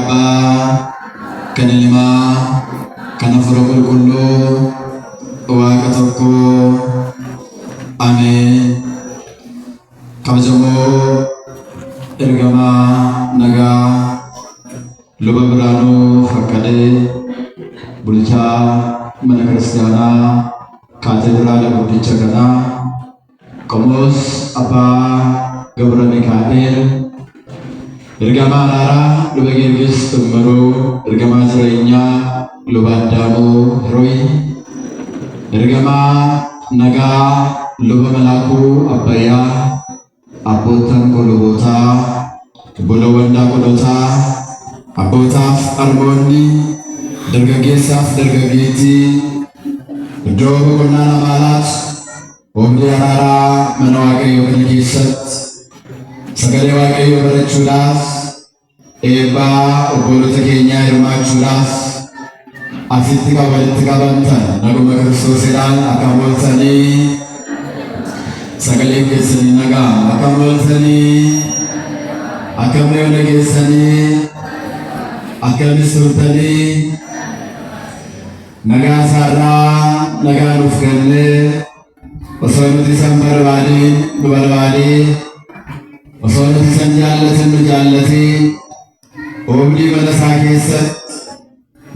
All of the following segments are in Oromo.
Abba, kan Ilma, kan Hafuura Qulqulluu, Waaqa tokko. Amen. Kabajamoo ergamaa nagaa luba Biraanuu Faqqadee bulchaa mana kiristaanaa kaateediraala guddicha kanaa Qomoos Abbaa Gabra Mikaa'el ergamaa Araaraa luba Geergis Tummaruu ergamaa jireenyaa luba Addaamuu Hirooyi ergamaa nagaa luba Malaakuu Abbayyaa abbootan golobootaa bolowwan daaqodotaa abbootaaf armoonni dargaggeessaaf dargaggeettii iddoo boqonnaa namaalaatti oomdii araaraa mana Waaqayyoo kana keessatti sagalee Waaqayyoo barachuudhaaf eebbaa obbolota keenyaa hirmaachuudhaaf asitti walitti qabamtan naguma Kiristoosiidhaan akkam ooltanii sagalee keessanii nagaa akkam ooltanii akkam dhageessanii akkamis turtanii nagaa isaarraa nagaa nuuf kennee osoo nuti isan barbaadin nu barbaadee osoo nuti isan jaallatin nu jaallatee oomdii mana isaa keessatti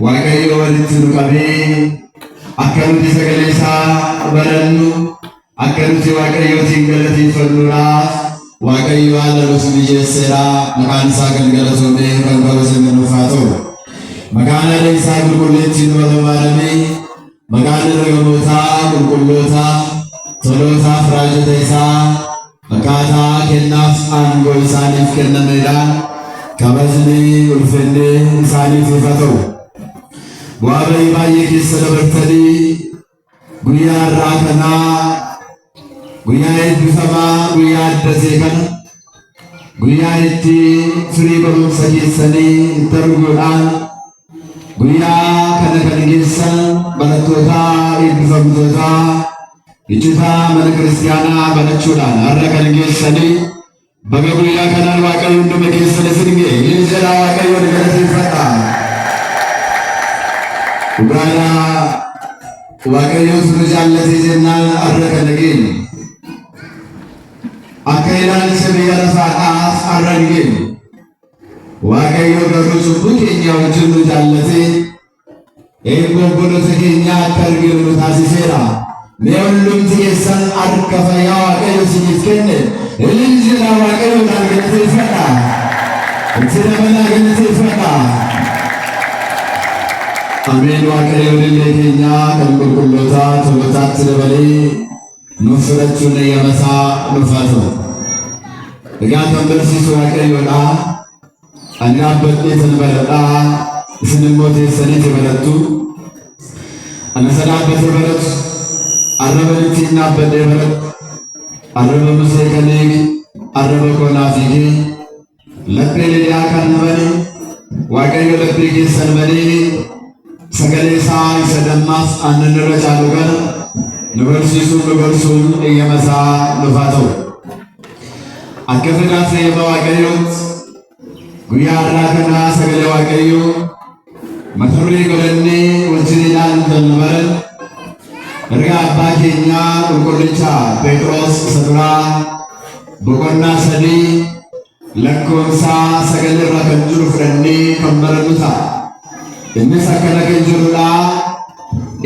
Waaqayyo walitti nu qabee akka nuti sagalee isaa barannu akka nuti Waaqayyootiin galateeffannuudhaaf Waaqayyo haala nuuf mijeesseera. Maqaan isaa kan galatoomee kan kabajame nuuf haa ta'u. Maqaan haala isaa qulqulleettiin barbaadamee maqaan ergamootaa qulqullootaa tolootaaf raajota isaa akkaataa kennaaf aangoo isaaniif kennameedhaan kabajni ulfinni isaaniif haa ta'u. Bu'aa bahii baay'ee keessa dabartanii guyyaa irraa kanaa guyyaa eebbifamaa guyyaa addatee kana guyyaa itti firii barumsa keessanii itti arguudhaan guyyaa kana kan geessan barattootaa eebbifamtootaa iccitaa mana kiristaanaa barachuudhaan har'a kan geessanii baga guyyaa kanaan Waaqayyo hunduma keessan isin ga'e inni jedhaa Waaqayyoon galateeffadha. Dhugaadhaa Waaqayyoon nu jaallatee jennaan har'a kana geenye akka ilaalcha biyya lafaadhaaf har'a hin geenye Waaqayyo garuu cubbuu keenya wajjin nu jaallatee eebba obbolota keenyaa akka arginu nu taasiseera. Mee hundumti keessan harka fayyaa Waaqayyo isiniif kenne ilin jedhaa Waaqayyoodhaan galateeffadha. Itti dabalaa galateeffadha. Ameen. Waaqayyo illee keenyaa kan qulqullootaa tolotaatti dabalee nuuf fudhachuun eeyyamasaa nuuf haa ta'u. Egaa kan barsiisu Waaqayyoodha. Ani dhaabbadhee tan baradhaa isin immoo teessanii barattu. Ani isa dhaabbatee baratu arraba ittiin dhaabbadhee baratu arraba Musee kan eege arraba koo naaf hiikee laphee Lidiyaa kan bane Waaqayyo laphee keessan banee sagalee isaa isa dammaaf aannan irra caalu kana nu barsiisuun nu barsuun eeyyamasaa nuuf haa ta'u. Akka fedhaaf eeyyama Waaqayyootti guyyaa har'aa kanaa sagalee Waaqayyoo mata duree godhannee wajjin ilaaluun kan nu baran ergaa abbaa keenyaa qulqullicha Phexros isa duraa boqonnaa 3 lakkoofsa 9 irra kan jiru fudhannee kan barannu ta'a. Innis akkana kan jirudha.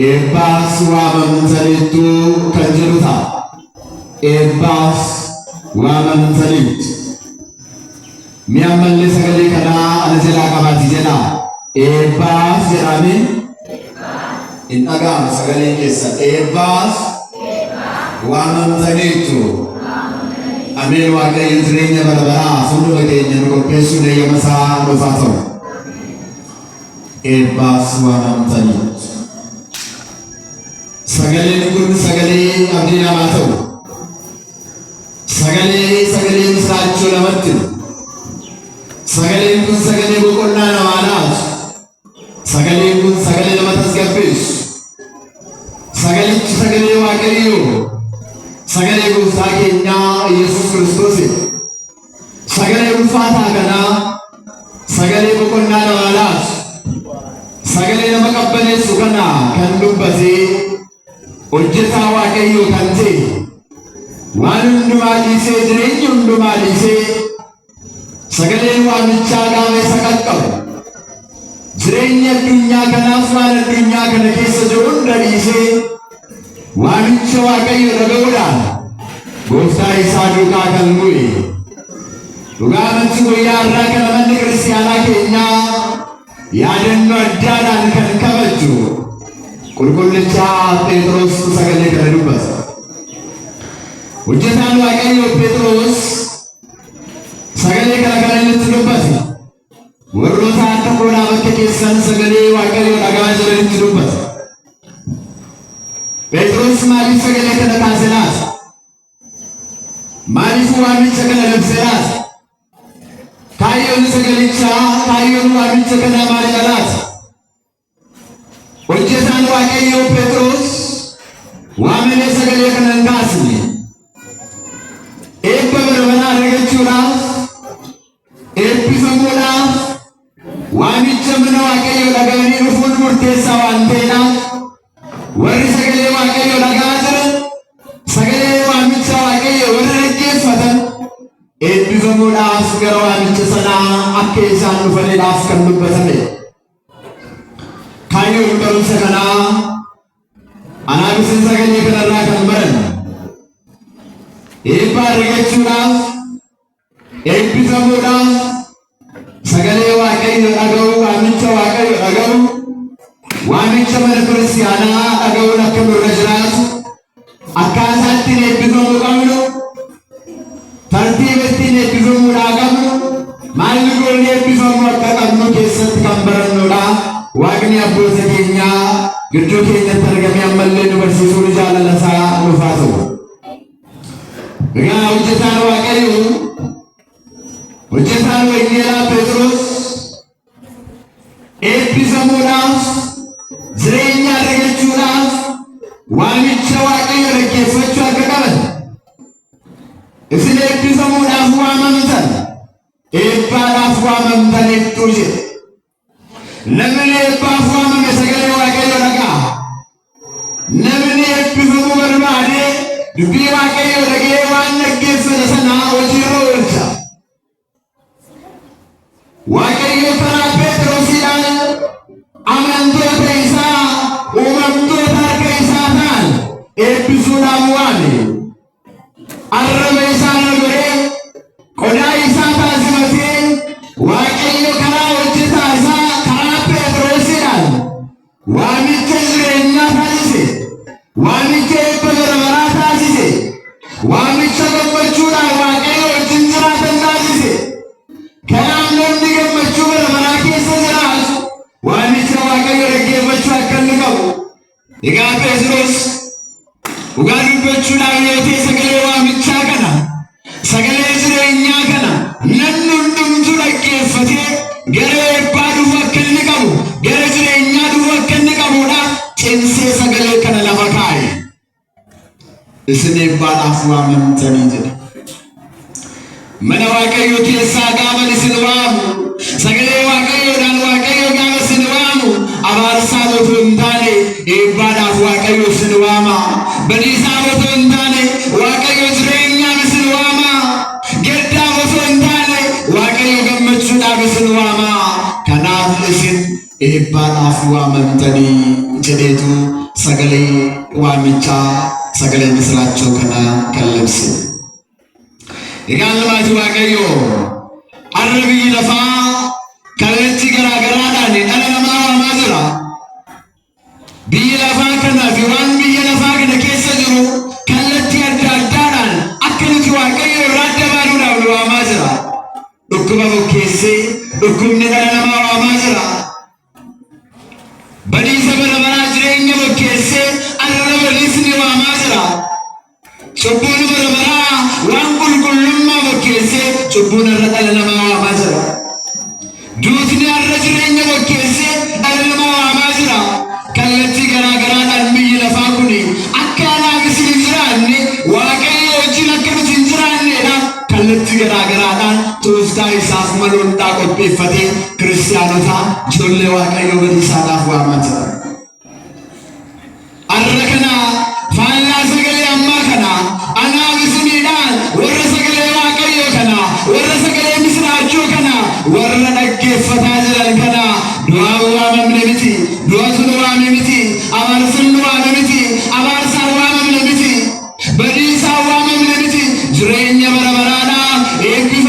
Eebbaas waamamtaniittu kan jiru ta'a. Eebbaas waamamtaniittu. Mi'a mallee sagalee kanaa ana jalaa qabaati jedha. Eebbaas jedhamee in dhaga'amu sagalee keessa. Eebbaas waamamtaniittu. Ameen. Waaqayyo jireenya bara baraa fuuldura keenya nu qopheessuun eeyyamasaa nuuf haa ta'u. Eebbaas waamamtaniittu. Sagaleen kun sagalee abdii namaa ta'u. Sagalee misraachoo namatti himu. Sagaleen kun sagalee boqonnaa namaa laatu. Sagaleen kun sagalee nama tasgabbeessu. Sagalichi sagalee Waaqayyoo. Sagalee gooftaa keenyaa Yesuus Kiristoos. Sagalee ulfaataa kanaa sagalee boqonnaa namaa dhageessu kana kan dubbate hojjetaa Waaqayyoo kan ta'e waan hundumaa dhiisee jireenya hundumaa dhiisee sagaleen waamichaa gaafa isa qaqqabu jireenya addunyaa kanaaf waan addunyaa kana keessa jiru hunda dhiisee waamicha Waaqayyoo dhaga'uudhaan gooftaa isaa duukaa kan bu'e dhugaamatti guyyaa irraa kana manni kiristaanaa keenyaa yaadannoo addaadhaan kan kabaju qulqullicha Phexros sagalee kana dubbata. Hojjetaan Waaqayyoo Phexros sagalee kana inni dubbata. Warroota akka koodhaa bakka keessan sagalee Waaqayyoo dhagaa jiranitti dubbata. Phexros maaliif sagalee kana kaase laata? Maaliif waamicha kana labse laata? Kaayyoon sagalichaa kaayyoon waamicha kana maali laata? Hojjetaan Waaqayyoo Phexros waamicha sagalee kana hin kaasne eebba barbaada argachuudhaaf eebbifamuudhaaf waamicha mana Waaqayyoo dhaga'anii dhufuun murteessaa waan ta'eedhaaf warri sagalee Waaqayyoo dhaga'aa jiran sagalee waamicha Waaqayyoo warra dhaggeeffatan eebbifamuudhaaf gara waamicha sanaa akka isaan dhufaniidhaaf kan dubbatame. Kaayyoon barumsa kanaa anaabisiin sagalee kanarraa kan baran eebba argachuudhaaf eebbifamuudhaaf sagalee Waaqayyoo dhaga'uu waamicha Waaqayyoo dhaga'uu waamicha mana kiristaanaa dhaga'uun akka nurra jiraatu akkaataa ittiin eebbifamuu qabnu tartiiba ittiin eebbifamuudhaa qabnu maalli goonni eebbifamuu akka qabnu keessatti kan barannudha. Waaqni abboota keenyaa gidduu keenyatti argamee ammallee nu barsiisuun jaalala isaa nuuf haa ta'u. Egaa hojjetaan Waaqayyoo hojjetaan Wangeelaa Phexros eebbifamuudhaaf jireenya argachuudhaaf waamicha Waaqayyoo dhaggeeffachuu akka qaban isin eebbifamuudhaaf waamamtan eebbaadhaaf waamamtan hedduu jedhe. Namni eebbaaf waamame sagalee Waaqayyoo dhaga'a. Namni eebbifamuu barbaade dubbii Waaqayyoo dhaga'ee waan dhaggeeffate sana hojiirra oolcha. Waaqayyo karaa Phexrosiidhaan amantoota isaa uumamtoota harka isaa ta'an eebbisuudhaan waame. Arraba isaa godhee qodaa isaa taasifatee Waaqayyo karaa hojjetaa isaa karaa Phexrosiidhaan waamicha jireenyaa taasise, waamicha eebba barbaraa taasise, waamicha gammachuudhaan Waaqayyo wajjin jiraatan taasise. Kanaaf namni gammachuu barbaraa keessa jiraatu waamicha Waaqayyo dhaggeeffachuu akka inni qabu. Egaa Phexros dhugaa dubbachuudhaan yoo ta'e sagalee waamichaa kana sagalee jireenyaa kana namni hundumtuu dhaggeeffatee gara eebbaa dhufuu akka inni qabu gara jireenyaa dhufuu akka inni qabuudhaaf cimsee sagalee kana lafa kaa'e. Isin eebbaadhaaf waamamtanii jedha. Mana Waaqayyoo keessaa gaafa isin waamu sagalee Waaqayyoodhaan Waaqayyo gaafa isin waamu abaarsaa otoo hin taane eebbaadhaaf Waaqayyo isin waama. Badiisaa otoo hin taane Waaqayyo jireenyaan isin waama. Gaddaaf otoo hin taane Waaqayyo gammachuudhaaf isin waama. Kanaaf isin eebbaadhaaf waamamtanii jedheetu sagalee waamichaa sagalee misiraachoo kana kan labse. Egaa namaati Waaqayyoo har'a biyyi lafaa kallattii garaagaraadhaan dhala namaa waamaa jira. Biyyi lafaa kanaa fi waan biyya lafaa kana keessa jiru kallattii adda addaadhaan akka nuti Waaqayyo irraa adda baanuudhaaf nu waamaa jira. Dhukkuba bokkeessee dhukkubni dhala namaa waamaa jira. Badiisa barbaraa jireenya bokkeessee arraba badiisni waamaa jira. Cubbuun barbaraa waan qulqullummaa bokkeessee cubbuun irra dhala namaa waamaa jira. Duutni har'a jireenya bokkeessee dhala namaa waamaa jira. Kallattii garaagaraadhaan biyyi lafaa kun akka anaaf isin hin jiraanne Waaqayyo wajjin akka nuti hin jiraanneedha. Kallattii garaagaraadhaan tooftaa isaaf maloodhaa qopheeffatee kiristaanota ijoollee Waaqayyoo badiisaadhaaf waamaa jira.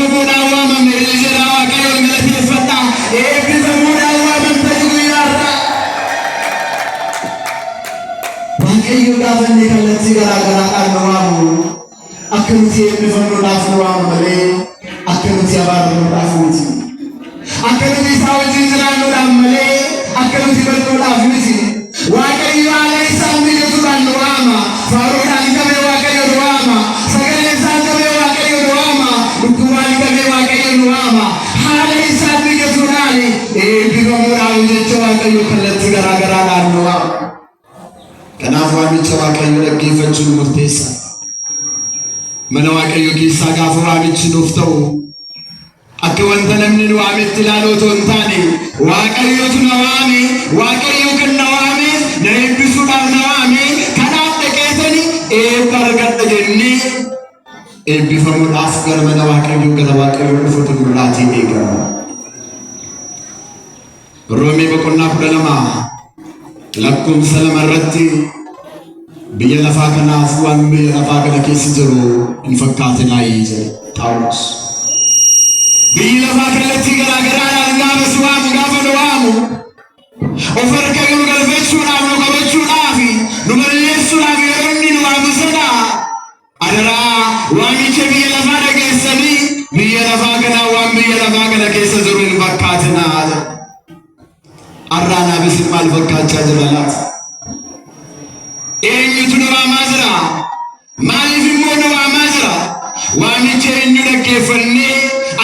eebbifamuudhaan waamamne jedha Waaqayyoon galateeffadhaa. Eebbifamuudhaan waamamtanii guyyaarraa. Waaqayyo gaafa inni kallattii garaa garaadhaan nu waamu akka nuti eebbifamuudhaaf nu waamu malee akka nuti abaaramuudhaaf miti. Akka nuti isaa wajjin jiraannuudhaaf malee akka nuti bal'uudhaaf miti. Waaqayyo haala isaan mijatuudhaan nu waama. Faaruudhaan qabee Waaqayyo nu waama. Sagalee isaan qabee Waaqayyo nu waama. Dhukkubaan qabee Waaqayyo nu waama. Haala isaan mijatuudhaan eebbifamuudhaaf jecha Waaqayyo kallattii garaa garaadhaan nu waama. Kanaaf waamicha Waaqayyo dhaggeeffachuun murteessa. Mana Waaqayyo keessaa gaafa waamichi nuuf ta'u akka wanta namni nu waametti ilaaluu otoo hin taane Waaqayyotu na waame, Waaqayyo kan na waame, na eebbisuudhaaf na waame, kanaaf dhaqeetanii eebba argadha jennee eebbifamuudhaaf gara mana Waaqayyo dhufuutu nurraatii eegama. Roomee boqonnaa 12 lakkoofsa 2 irratti biyya lafaa kanaaf waan biyya lafaa kana keessa jiru hin fakkaatinaa jedhe Phaawulos. Biyyi lafaa kallattii garaa garaadhaan gaafa si waamu gaafa nu waamu of harka nu galfachuudhaaf nu qabachuudhaaf nu balleessuudhaaf yeroo inni nu waamu sana adaraa waamicha biyya lafaa dhageessanii biyya lafaa kanaa waan biyya lafaa kana keessa jiru hin fakkaatinaa jedhe. Arraanaa bisin maal fakkaachaa jira laata? Eenyutu nu waamaa jira? Maaliif immoo nu waamaa jira? Waamicha eenyu dhaggeeffannee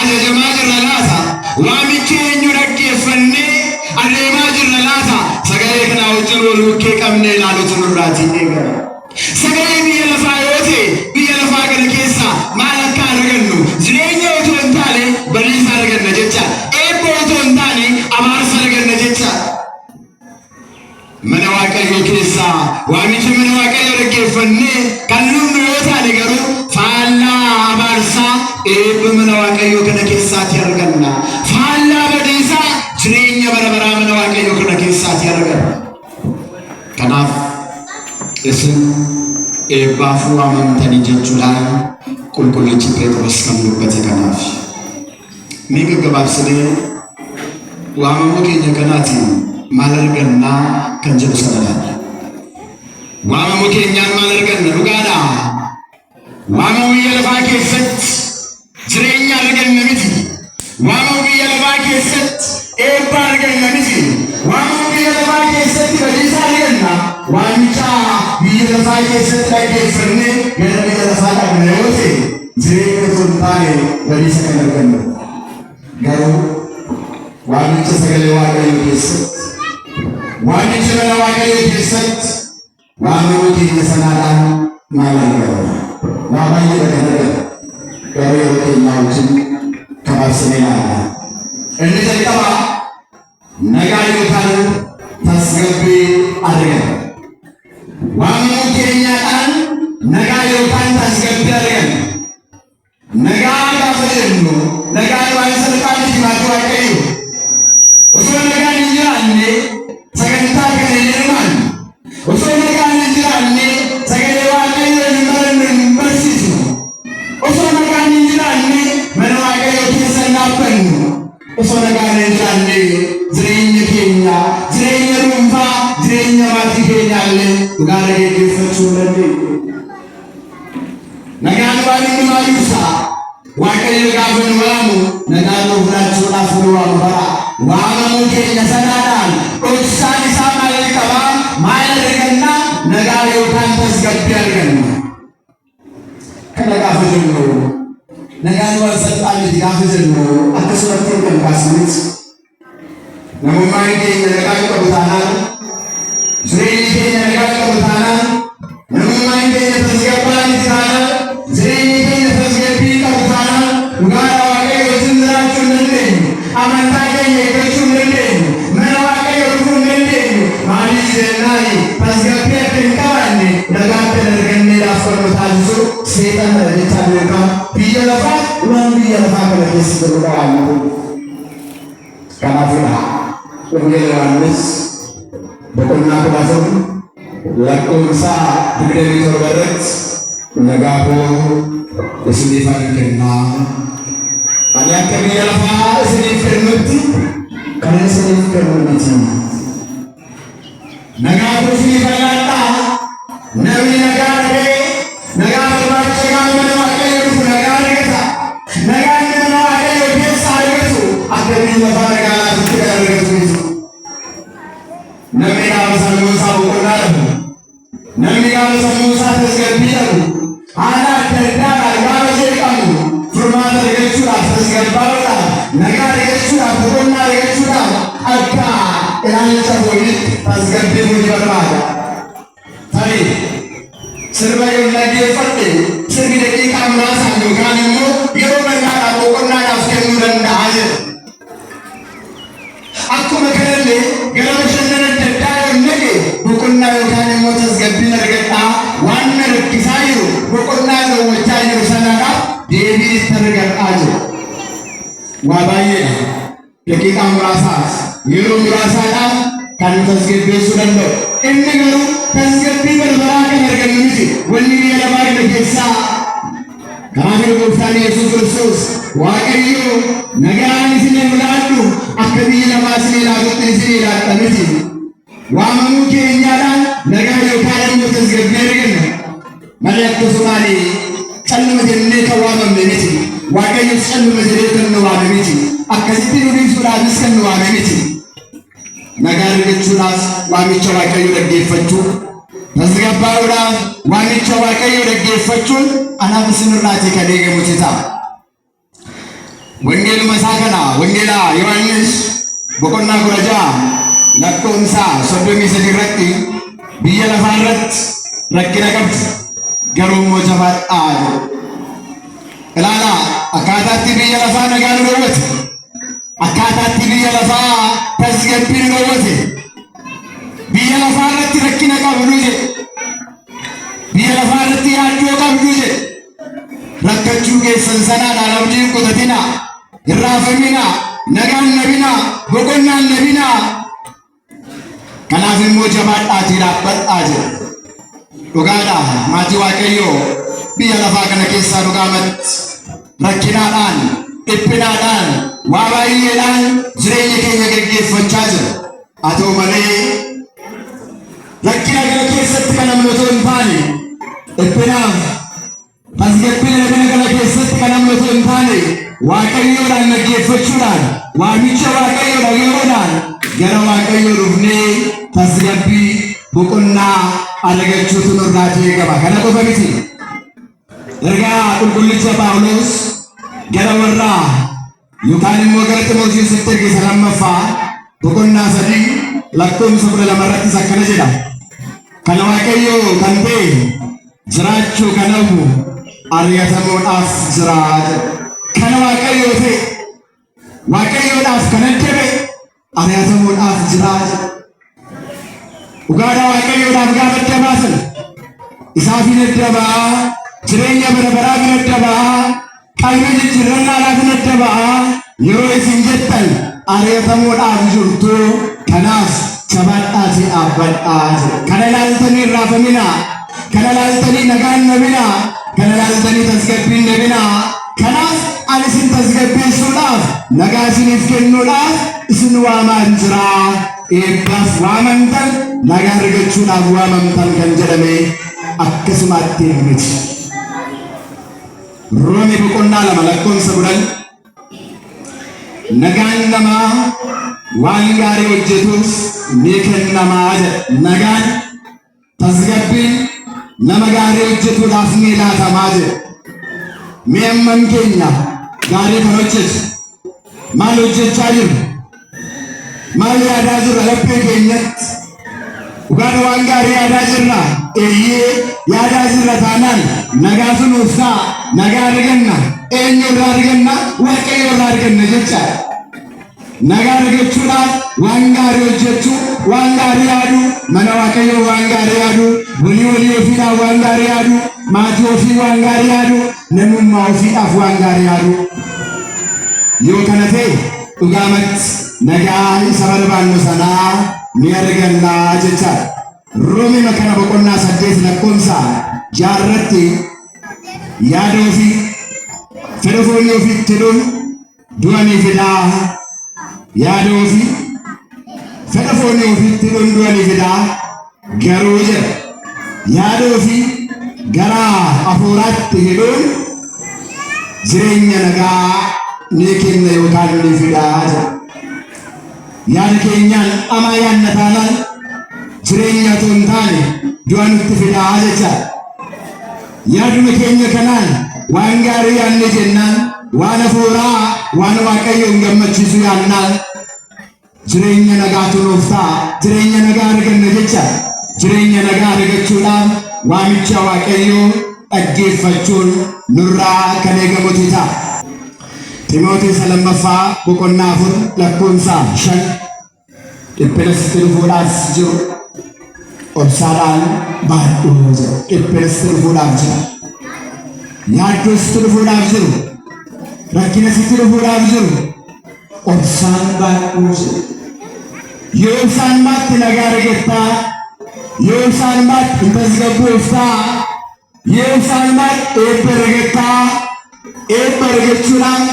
ajajamaa jirra laata? Waamicha eenyu dhaggeeffannee adeemaa jirra laata? Sagalee kana wajjin wal bukkee qabnee ilaaluutu nurraatii eegama. Sagalee biyya lafaa yoo ta'e biyya lafaa kana keessa maal akka argannu jireenya otoo hin taane badiisa arganna jecha. Eebba otoo hin taane abaarsa arganna jecha. Mana Waaqayyo keessaa waamicha mana Waaqayyo dhaggeeffannee kan nuyi yoo taane garuu faallaa abaarsaa eebba mana Waaqayyo kana keessaatti arganna. Faallaa badiisaa jireenya bara baraa mana Waaqayyo kana keessaatti arganna. Kanaaf isin eebbaaf waamamtanii jechuudhaan qulqullichi Phexros kan dubbate kanaaf. Mee gaggabaabsinee waamamuu keenya kanaatiin maal argannaa kan jedhu sana ilaalla. Waamamuu keenyaan maal arganna? Dhugaadhaa. Waamamuu biyya lafaa keessatti jireenya arganna miti. Waamamuu biyya lafaa keessatti eebba arganna miti. Waamamuu biyya lafaa keessatti badiisa arganna. Waamicha biyya lafaa keessatti dhaggeeffannee gara biyya lafaa qabna yoo ta'e jireenya otoo hin taane badiisa kan argannu. Garuu waamicha sagalee Waaqayyo keessatti waamicha mana Waaqayyo keessatti waamamuu keenya sanaadhaan maal arganna? Waa baay'ee kan arganna. Garuu yeroo keenyaa wajjin kabaabsinee ilaalla. Inni jalqabaa nagaa yookaan tasgabbii arganna. Waamamuu keenyaadhaan nagaa yookaan tasgabbii arganna. Nagaa gaafa jennu nagaan waan salphaa miti maatii Waaqayyo. Osoo nagaan hin jiraanne sagantaa kana hin hirmaannu. Osoo nagaan hin jiraanne sagalee Waaqayyo hin barannu hin barsiisnu. Osoo nagaan hin jiraanne mana Waaqayyo keessa hin dhaabbannu. Osoo nagaan hin jiraanne jireenya keenya, jireenya dhuunfaa, jireenya maatii keenyaallee dhugaa dhaggeeffachuu hin dandeenyu. Nagaan waan inni maayuusaa Waaqayyo gaafa nu waamu nagaan nuuf laachuudhaaf nu waamu bara. Waamamuu keenya sanaadhaan dhoksaan isaa maal qabaa? Maal arganna? Nagaa yookaan tasgabbii arganna. Kana gaafa jennu nagaan waan salphaa miti gaafa jennu akkasumatti kan kaasanitti namummaan keenya nagaa qabu taanaan jireenyi keenya nagaa qabu taanaan namummaan keenya tasgabbaa miti taanaan jireenyi keenya tasgabbii qabu taanaan dhugaadhaa Waaqayyo wajjin jiraachuu hin dandeenyu. Amantaa keenya eeggachuu hin dandeenyu. Mana Waaqayyo dhufuu hin dandeenyu. Maaliif jennaan tasgabbii akka hin qabaanne nagaa akka hin arganneedhaaf kan nu taasisu seexana jechaa beekamu. Biyya lafaa waan biyya lafaa kana keessa jirudha waan ta'u. Kanaafidha Wangeela Yohaannis boqonnaa 14 lakkoofsa 27 irratti nagaa koo isiniif kennaa yakka lafaa isiniif kennutti kan isiniif kennu miti. Nagaa isiniif laadhaa namni nagaa dhagee nagaa barbaacha gaafa mana waaqayyo dhufu nagaa argata. Nagaa inni mana waaqayyo keessaa argatu akka biyya lafaa nagaa laatutti kan argatu miti. Namni gaafa sammuu isaa boqonnaa dhabu, namni gaafa sammuu isaa tasgabbii dhabu, haala adda addaadhaan gaafa jeeqamu furmaata argachuudhaaf tasgabbaa'uudhaaf nagaa argachuudhaaf boqonnaa argachuudhaaf akka ilaalcha fooniitti tasgabbii foonii barbaada. Tarii sirba yoo dhaggeeffatte sirbi daqiiqaa muraasaan yookaan immoo yeroo bal'aadhaaf boqonnaadhaaf kennuu danda'a jedha. Akkuma kanallee gara bashannana adda addaa yoo naqe boqonnaa yookaan immoo tasgabbiin argadhaa waan na rakkisaa jiru boqonnaa daawwachaa jiru sanaadhaaf deebii itti argadhaa jiru. Waa baay'eedha. Daqiiqaa muraasaaf yeroo muraasaadhaaf kan tasgabbeessuu danda'u. Inni garuu tasgabbii barbaraa kan argannu miti. Wanni biyya lafaa kana keessaa kanaaf Gooftaan Yesuus Kiristoos Waaqayyo nagaan isin ilaadhu akka biyya lafaa isin ilaalutti isin ilaadha miti. Waamamuu keenyaadhaan nagaa yookaan immoo tasgabbii arganna. Malee akkasumaan calluma jennee kan waamamne miti. Waaqayyos calluma jedhee kan nu waame miti. Akkasitti nu dhiisuudhaafis kan nu waame miti. Nagaa argachuudhaaf waamicha waaqayyo dhaggeeffachuu, tasgabbaa'uudhaaf waamicha waaqayyo dhaggeeffachuun anaaf isinirraatii kan eegamu ta'a. Wangeeluma isaa kana wangeela Yohaannis boqonnaa 16 lakkoofsa 33 irratti biyya lafaa irratti rakkina qabdi garuu immoo jabaadhaa jedha. Ilaalaa akkaataatti biyya lafaa nagaa nu dhowwate, akkaataatti biyya lafaa tasgabbii nu dhowwate, biyya lafaa irratti rakkina qabdu jedhe, biyya lafaa irratti yaaddoo qabdu jedhe. Rakkachuu keessan sanaadhaan abdii hin kutatinaa, hin raafaminaa, nagaan dhabinaa, boqonnaan dhabinaa. Kanaaf immoo jabaadhaatii dhaabbadhaa jedha. Dhugaadha maatii Waaqayyoo biyya lafaa kana keessaa dhugaamatti rakkinaadhaan, dhiphinaadhaan, waa baay'eedhaan jireenya keenya gaggeeffachaa jira. Haa ta'u malee rakkina kana keessatti kan namni otoo hin taane dhiphinaaf tasgabbii kana keessatti kan namni otoo hin taane Waaqayyoodhaan dhaggeeffachuudhaan waamicha Waaqayyoo dhaga'uudhaan gara Waaqayyoo dhufnee tasgabbii boqonnaa argachuutu nurraatii eegama. Kana qofa miti. Ergaa qulqullicha Phaawulos gara warraa yookaan immoo gara Ximootiyoositti ergisa lammaffaa boqonnaa 3 lakkoofsa 12 irrattis akkana jedha. Kana Waaqayyoo kan ta'e jiraachuu kan hafu ari'atamuudhaaf jiraata. Kana Waaqayyoo ta'e Waaqayyoodhaaf kan addabe ari'atamuudhaaf jiraata. Dhugaadhaa Waaqayyoodhaaf gaafa adda baasan isaaf hin addabaa, jireenya bara baraa hin addabaa, qalbii jijjiirrannaadhaaf hin addabaa. Yeroo isin jettan ari'atamuudhaaf jirtu kanaaf jabaadhaatii dhaabbadhaa. Kana ilaaltanii hin raafaminaa, kana ilaaltanii nagaan dhabinaa, kana ilaaltanii tasgabbiin dhabinaa. Kanaaf ani isin tasgabbeessuudhaaf nagaa isiniif kennuudhaaf isin waamaan jira. Eebbaaf waamamtan nagaa argachuudhaaf waamamtan kan jedhame akkasumaatti miti. Roomii boqonnaa 2 lakkoofsa 10 nagaan namaa waan gaarii hojjetuuf ni kennamaa jedha. Nagaan tasgabbiin nama gaarii hojjetuudhaaf ni laatamaa jedha. Mee amman keenya gaarii kan hojjetu maal hojjechaa jiru? Maal yaadaa jirra laphee keenyatti? Dhugaadha waan gaarii yaadaa jirra. Eeyyee yaadaa jirra taanaan nagaa sunuuf ta'a. Nagaa arganna. Eenyu irraa arganna? Waaqayyo irraa arganna jechaadha. Nagaa argachuudhaaf waan gaarii hojjechuu, waan gaarii yaaduu, mana Waaqayyoo waan gaarii yaaduu, walii ofiidhaaf waan gaarii yaaduu, maatii ofii waan gaarii yaaduu, namummaa ofiidhaaf waan gaarii yaaduu. Yoo kana ta'e dhugaamatti nagaa isa barbaannu sanaa ni argannaa jechaadha. Roomii kana boqonnaa 8 lakkoofsa 6 irratti yaada ofii fedha foonii ofiitti hidhuun du'anii fidaa yaada ofii fedha foonii ofiitti du'anii fidaa garuu jedha yaada ofii gara hafuuraatti hidhuun jireenya nagaa ni kenna yookaan ni fidaa jedha. Yaada keenyaan amaa yaadna taanaan jireenya otoo hin taane du'a nutti fidaa jecha. Yaaduma keenya kanaan waan gaarii yaadne jennaan waan hafuuraa waan Waaqayyoon gammachiisu yaadnaan jireenya nagaatu nuuf ta'a. Jireenya nagaa arganna jecha. Jireenya nagaa argachuudhaaf waamicha Waaqayyoo dhaggeeffachuun nurraa kan eegamutu ta'a. Timootees lammaffaa boqonnaa 4 lakkoofsa 5 dhiphina sitti dhufuudhaaf jiru obsaadhaan baadhuu jedha. Dhiphina sitti dhufuudhaaf jira. Yaaddoo sitti dhufuudhaaf jiru. Rakkina sitti dhufuudhaaf jiru. Obsaan baadhuu jedha. Yoo obsaan baatti nagaa argattaa. Yoo obsaan baatti tasgabbooftaa. Yoo obsaan baatti eebba argattaa. Eebba argachuudhaan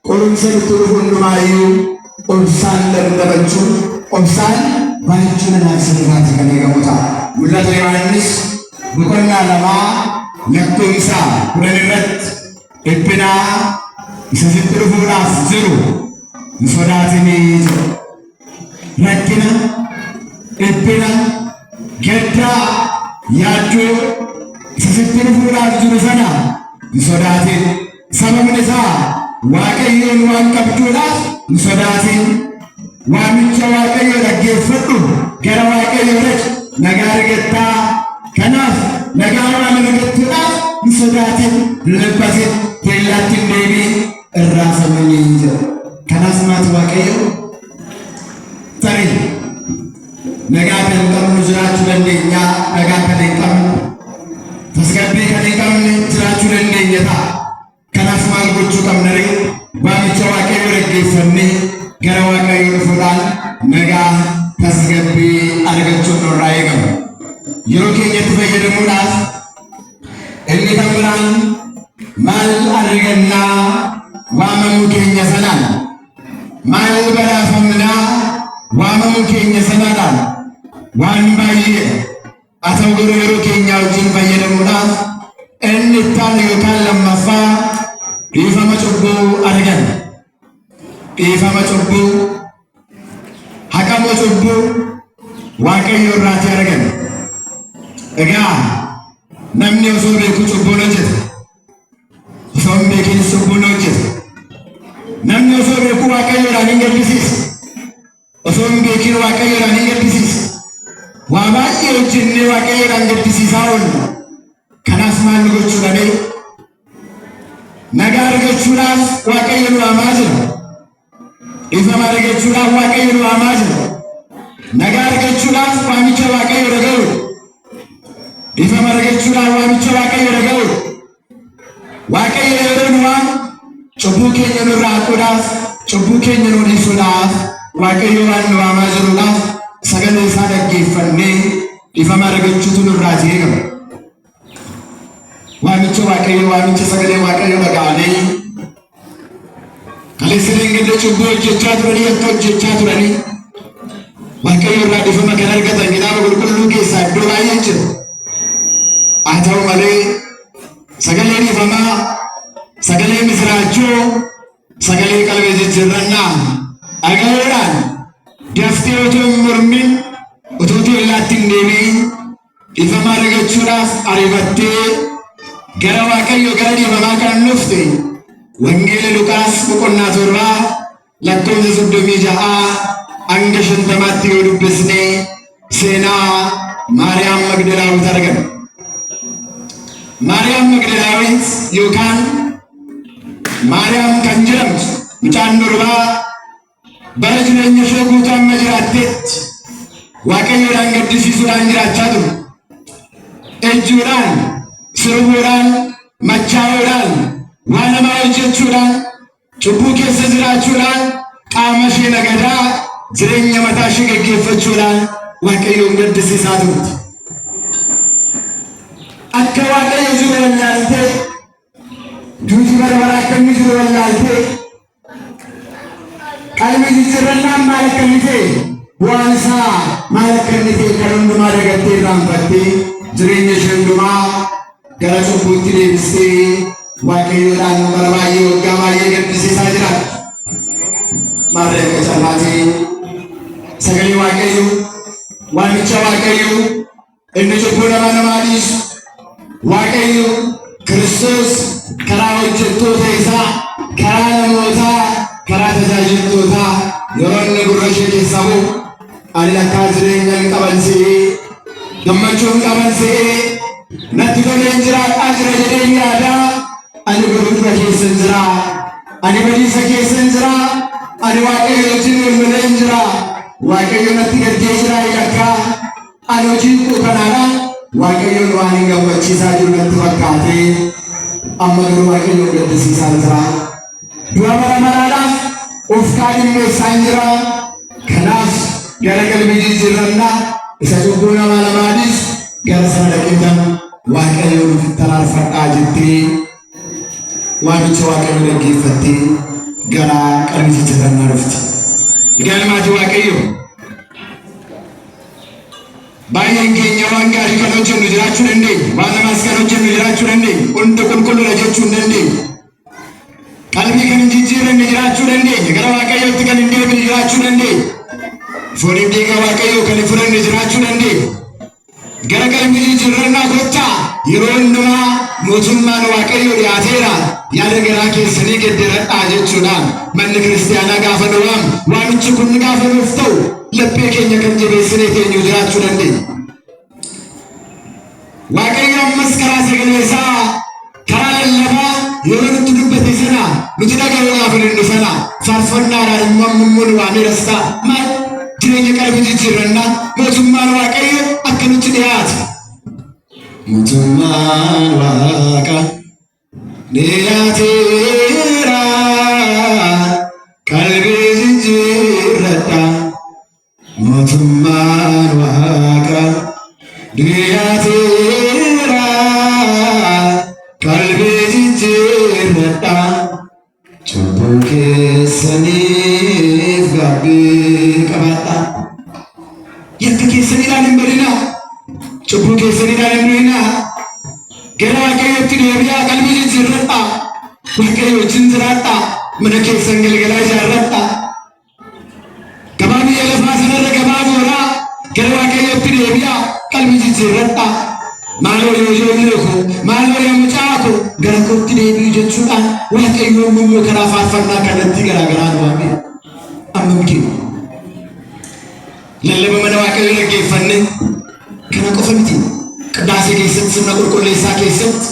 qorumsa nutti dhufu hundumaayyuu obsaan dandabachuun obsaan baay'achuu nanaafsirraati kan eegamu ta'a. Mul'ata Yohaannis boqonnaa 2 lakkoofsa 10 irratti dhiphina isa sitti dhufuudhaaf jiru hin sodaatinii jedha. Rakkina, dhiphina, gaddaa, yaaddoo isa sitti dhufuudhaaf jiru sana hin sodaatin. Sababni isaa Waaqayyoon waan qabduudhaaf hin sodaatin. Waamicha Waaqayyoo dhaggeeffadhu, gara Waaqayyoo dhaqi, nagaa argattaa. Kanaaf nagaa waan argachuudhaaf hin sodaatin, hin dhiphatin, teellaatti hin deebiin, irraa samanii hin jiru. Kanaaf maati Waaqayyoo tarii nagaa kan hin qabnu jiraachuu dandeenya. Nagaa kan hin qabnu tasgabbii kan hin qabne jiraachuu dandeenya ta'a. Kanaaf maal gochuu qabna ree? Waamicha Waaqayyoo dhaggeeffannee gara Waaqayyoo dhufuudhaan nagaa tasgabbii argachuun nurraa eegama. Yeroo keenyatti fayyadamuudhaaf inni kan biraan maal argannaa? Waamamuu keenya sanaan maal badhaafamnaa? Waamamuu keenya sanaadhaan waan baay'ee haa ta'u garuu yeroo keenyaa wajjin fayyadamuudhaaf inni itti yookaan lammaffaa dhiifama cubbuu arganna. Dhiifama cubbuu, haqama cubbuu Waaqayyo irraatii arganna. Egaa namni osoo beeku cubbuu hojjeta. Osoo hin beekinis cubbuu hojjeta. Namni osoo beeku Waaqayyoodhaan hin gaddisiisa. Osoo hin beekin Waaqayyoodhaan hin gaddisiisa. Waa baay'ee hojjennee Waaqayyoodhaan gaddisiisaa oolla. Kanaaf maal gochuu dhabee? Nagaa argachuudhaaf Waaqayyo nu waamaa jira. Dhiifama argachuudhaaf Waaqayyo nu waamaa jira. Nagaa argachuudhaaf waamicha Waaqayyo dhaga'u. Dhiifama argachuudhaaf waamicha Waaqayyo dhaga'u. Waaqayyo yeroo nu waamu cubbuu keenya nurraa haquudhaaf, cubbuu keenya nu dhiisuudhaaf Waaqayyo waan nu waamaa jiruudhaaf sagalee isaa dhaggeeffannee dhiifama argachuutu nurraa eegama. Waamicha Waaqayyo, waamicha sagalee Waaqayyo dhaga'anii kaleessanii ganda cubbuu hojjechaa turanii, akka hojjechaa turanii Waaqayyo irraa dhiifama kan argatan kitaaba qulqulluu keessaa iddoo baay'ee jiru. Haa ta'u malee sagalee dhiifamaa, sagalee misiraachoo, sagalee qalbii jijjiirrannaa dhaga'uudhaan daftee otoo hin mormin, otoo teellaatti hin deebiin dhiifama argachuudhaaf ariifattee gara Waaqayyo gara dhiifamaa kan dhufte Wangeela Luqaas boqonnaa 7 lakkoofsa 36 hanga 50tti yoo dubbisne seenaa Maariyaam Magdalaawit argama. Maariyaam Magdalaawit yookaan Maariyaam kan jedhamtu mucaan durbaa bara jireenya ishee guutuu amma jiraatteetti Waaqayyoodhaan gaddisiisuudhaan jiraachaa turte. Ejjuudhaan, sirbuudhaan, machaa'uudhaan, waan namaa hojjechuudhaan, cubbuu keessa jiraachuudhaan, qaama ishee nagadaa, jireenya mataa ishee gaggeeffachuudhaan Waaqayyoon gaddisiisaa turte. Akka Waaqayyo jiru wallaaltee, duuti bara baraa akkamii jiru wallaaltee, qalbii jijjiirrannaan maal akkamitti waan isaa maal akkamitti kan hundumaa dagattee irraanfattee jireenya ishee hundumaa gara cubbuutti deebistee waaqayyoodhaan bara baay'ee waggaa baay'ee gaddisiisaa jiraatti. Maarree akka callaatii sagalee waaqayyoo waamicha waaqayyoo inni cubbuu namaa dhiisu waaqayyo Kiristoos karaa hojjettoota isaa karaa namootaa karaa tajaajiltootaa yeroo inni gurra ishee keessa bu'u ani lakkaa jireenyaan qabansee gammachuun qabansee natti toleen jiraadhaa jira jedhee yaada. Ani gurgura keessan jira ani badiisa keessan jira ani waaqayyo wajjin walmaleen jira waaqayyo natti gaddee jira lakkaa ani hojii koo kanaadha. Waaqayyoon waan hin gammachiisaa jiru natti fakkaate amma garuu waaqayyoon gaddisiisaa jira. Du'a bara maraadhaaf of kaadhimmeessaan jira. Kanaaf gara qalbii jijjiirrannaa isa cubbuu namaadhiis gara sana dhaqeetan waaqayyoon ofitti araarfadhaa jettee waamicha waaqayyoo dhaggeeffattee gara qalbii jijjiirrannaa dhufti. Egaa maatii waaqayyoo baay'een keenya waan gaarii kan hojjennu jiraachuu dandeenya. Waan namaas kan hojjennu jiraachuu dandeenya. Hunda qulqulluudha jechuu hin dandeenye. Qalbii kan hin jijjiiranne jiraachuu dandeenya. Gara waaqayyootti kan hin deebine jiraachuu dandeenya. Fooniif dhiiga waaqayyoo kan hin fudhanne jiraachuu dandeenya. Gara qalbii jijjiirrannaa kottaa yeroo hundumaa mootummaan waaqayyoo dhiyaateera. Yaada garaa keessanii gedderadhaa jechuudhaan manni kiristaanaa gaafa nu waamu waamichi kun gaafa nuuf ta'u laphee keenya kan jabeessinee teenyu jiraachuu dandeenya. Waaqayyo ammas karaa sagalee isaa karaa lallabaa yeroo nutti dubbate sana nuti dhaga'uudhaaf hin sana faarfannaadhaan immoo nu waameeras ta'a. Maal jireenya qalbii jijjiirrannaa mootummaan waaqayyo akka nutti dhiyaate. Mootummaan waaqa dhiyaateera qalbii jijjiirradhaa. Mootummaan waaqa dhiyaateera qalbii jijjiirradhaa. Cubbuu keessaniif gaabii qabaadhaa. Yakka keessaniidhaan hin badinaa. Cubbuu keessaniidhaan hin du'inaa. Gara waaqayyootti deebi'aa qalbii jijjiirradhaa. Waaqayyo wajjin jiraadhaa. Mana keessan galgalaa ijaarradhaa. Gabaa biyya lafaa sanarra gabaa booraa gara waaqayyootti deebi'aa qalbii jijjiirradhaa. Maaloo yoo beeku maaloo yoo mucaako gara kootti deebi'u jechuudhaan waaqayyoon immoo karaa faarfannaa kanatti garaagaraa nu waame. Amma miti lallaba mana waaqayyoo dhaggeeffanne kana qofa miti. Qadaasii keessatti sirna qulqulleessaa keessatti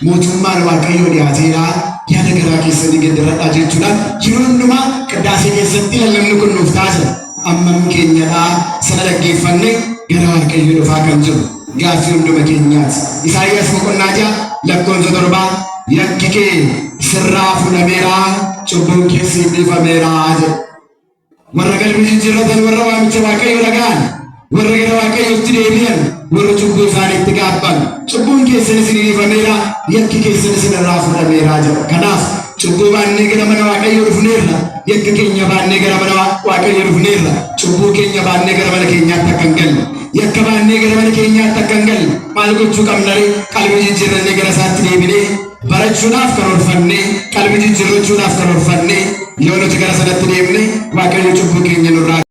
mootummaan waaqayyoo dhiyaateera. Yaada garaa keessanii gedderadhaa jechuudhaan yeroo hundumaa qadaasii keessatti lallabni kun nuuf taasisa. Ammam keenyadhaa sana dhaggeeffanne gara waaqayyoo dhufaa kan jiru gaaffii hunduma keenyaati. Isaayyaas boqonnaa 6 lakkoofsa 7 yakki kee sirraa fuudhameera cubbuun kee siif dhiifameera jedha. Warra qalbii jijjiirratan warra waamicha waaqayyoo dhaga'an warra gara waaqayyootti deebi'an warra cubbuu isaaniitti gaabban cubbuun keessan isin dhiifameera yakki keessan isinirraa fuudhameera jedha. Kanaaf cubbuu baannee gara mana waaqayyoo dhufneerra yakka keenya baannee gara mana waaqayyoo dhufneerra cubbuu keenya baannee gara mana keenyaatti akka hin galle yakka baannee gara mana keenyaatti akka hin galle maal gochuu qabna ree? Qalbii jijjiirrannee gara isaatti deebinee barachuudhaaf karoorfannee qalbii jijjiirrachuudhaaf karoorfannee yoo nuti gara sanatti deemne waaqayyo cubbuu keenya nurraa